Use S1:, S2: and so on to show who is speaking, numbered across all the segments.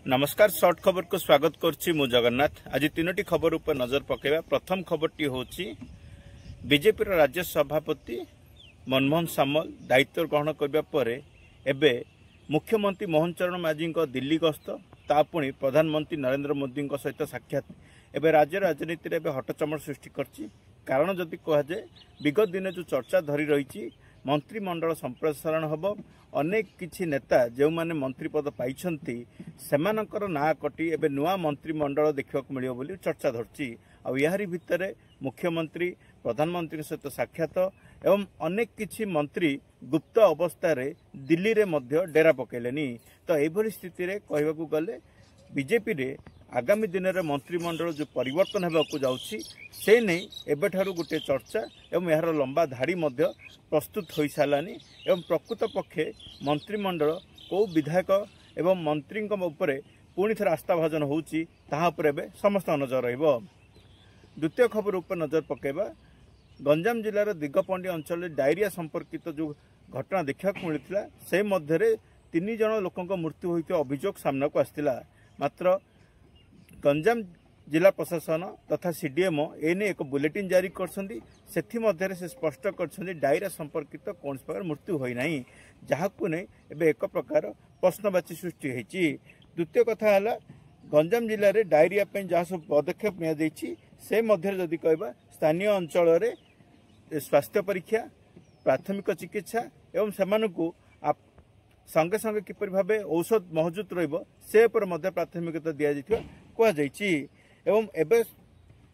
S1: नमस्कार शॉर्ट खबर को स्वागत करछि मु जगन्नाथ। आज तीनोटी खबर ऊपर नजर पकेबा। प्रथम खबरटी होछि बीजेपी राज्य सभापति मनमोहन सामल दायित्व ग्रहण करबा परे एबे मुख्यमंत्री मोहन चरण मांझी दिल्ली गस्त तापुणी प्रधानमंत्री नरेंद्र मोदी सहित साक्षात एबे राज्य राजनीति रे हटचमट सृष्टि करछि। कारण जदि कह जाए विगत दिन जो चर्चा धरी रही मंत्रिमंडल संप्रसारण हम अनेक किछि नेता जो माने मंत्री पद पाइछंती सेमानकर ना कटी एबे नुआ मंत्रिमंडल देखा मिलियो बोली चर्चा धरछि। आ यारी भितरे मुख्यमंत्री प्रधानमंत्री सहित साक्षात एवं अनेक किछि मंत्री गुप्त अवस्था रे दिल्ली रे मध्य डेरा पकेलेनी। तो एभली स्थिति रे कहबाकू गले बीजेपी रे आगामी दिन में मंत्रिमंडल जो परिवर्तन होगा जाउछि से नहीं एबेठारु गोटे चर्चा एवं यार लंबा धाड़ी मध्य प्रस्तुत हो सारानी। एवं प्रकृत पक्षे मंत्रिमंडल कौ विधायक एवं मंत्री उपरे पुणी थे आस्थाभाजन होउछि ताहा उपरे एबे समस्त नजर रहिबो। द्वितीय खबर उपर नजर पकेबा। गंजाम जिलार दिगपंडी अंचल डायरिया संपर्कित जो घटना देखा मिलता से मध्य 3 जन लोकों मृत्यु होता अभियोग सामना को आसला। मात्र गंजाम जिला प्रशासन तथा सीडीएमओ एने एक बुलेटिन जारी करछंदी। सेथि मध्य से स्पष्ट करछंदी डायरिया संपर्कित कौन प्रकार मृत्यु होई नाही, जहाकू ने एबे एक प्रकार प्रश्नवाची सृष्टि होईची। द्वितीय कथा है गंजाम जिले में डायरिया जहाँ सब पदक्षेप नि से मध्य जदि कहबा स्थानीय अंचल रे स्वास्थ्य परीक्षा प्राथमिक चिकित्सा एवं सेमानकु संगे संगे किपर भाव औषध महजूद रहिबो से पर मध्य प्राथमिकता दिया जाइथिबा कहा जाइछि। एवं एबे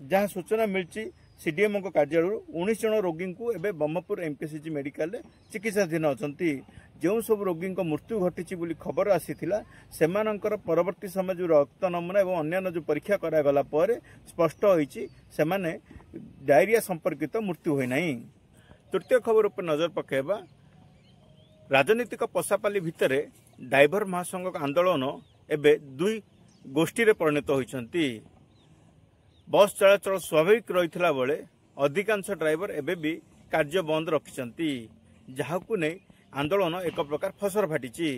S1: जहाँ सूचना मिलची सीडीएमओ को कार्यालय 19 जन रोगी को एबे ब्रह्मपुर एमकेसीजी मेडिकल चिकित्साधीन अछंती। जो सब रोगी मृत्यु घटी बोली खबर आसीथिला सेमानंकर परवर्ती समय जो रक्त नमूना एवं अन्य जो परीक्षा करागला पर स्पष्ट होईची सेमाने डायरिया संपर्कित मृत्यु होई नाही। तृतीय खबर पर नजर पकेबा। राजनीतिक पशापाली भितर ड्राइवर महासंघ आंदोलन एबे दुई गोष्ठी रे परिणत होइछंती। बस चलाचल स्वाभाविक रही बेले अधिकांश ड्राइवर एबे भी कार्य बंद रखिछंती, जहाकू नै आंदोलन एक प्रकार फसर फाटी।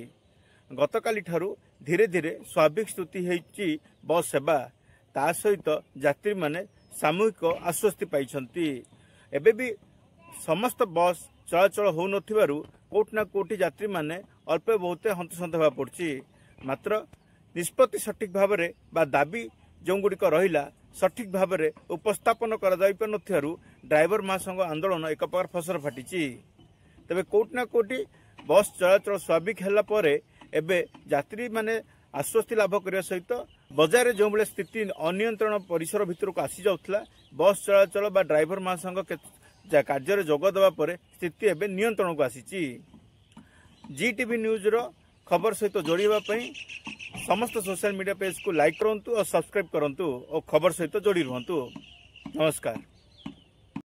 S1: गतकाली ठारू धीरे धीरे स्वाभाविक स्थिति होइछि बस सेवा, ता सहित यात्री माने सामूहिक आश्वस्ति पाइछंती। एबे भी समस्त बस चलाचल हो नथिबारु कोटना कोटी यात्री माने अल्प बहुत हंतसंत होगा पड़छि। मात्र निष्पत्ति सठिक भाव में बा दाबी जो गुड़िक रहा सठिक भाव में उपस्थापन कर ड्राइवर महासंघ आंदोलन एक प्रकार फसर फाटी। तेबे कोटना कोटी बस चलाचल स्वाभाविक है एबे यात्री माने आश्वस्ति लाभ करने सहित बजार जो भाई स्थिति अनियंत्रण परिसर भितर को आसी जाउथला बस चलाचल बा ड्राइवर महासंघ कार्य जोगदेवा पर स्थिति एबे नियंत्रण को आसी। जीटीवी न्यूज रो खबर सहित जोड़िबा पई समस्त सोशल मीडिया पेज को लाइक करंतु और सब्सक्राइब करंतु और खबर सहित जोड़ी रहंतु। नमस्कार।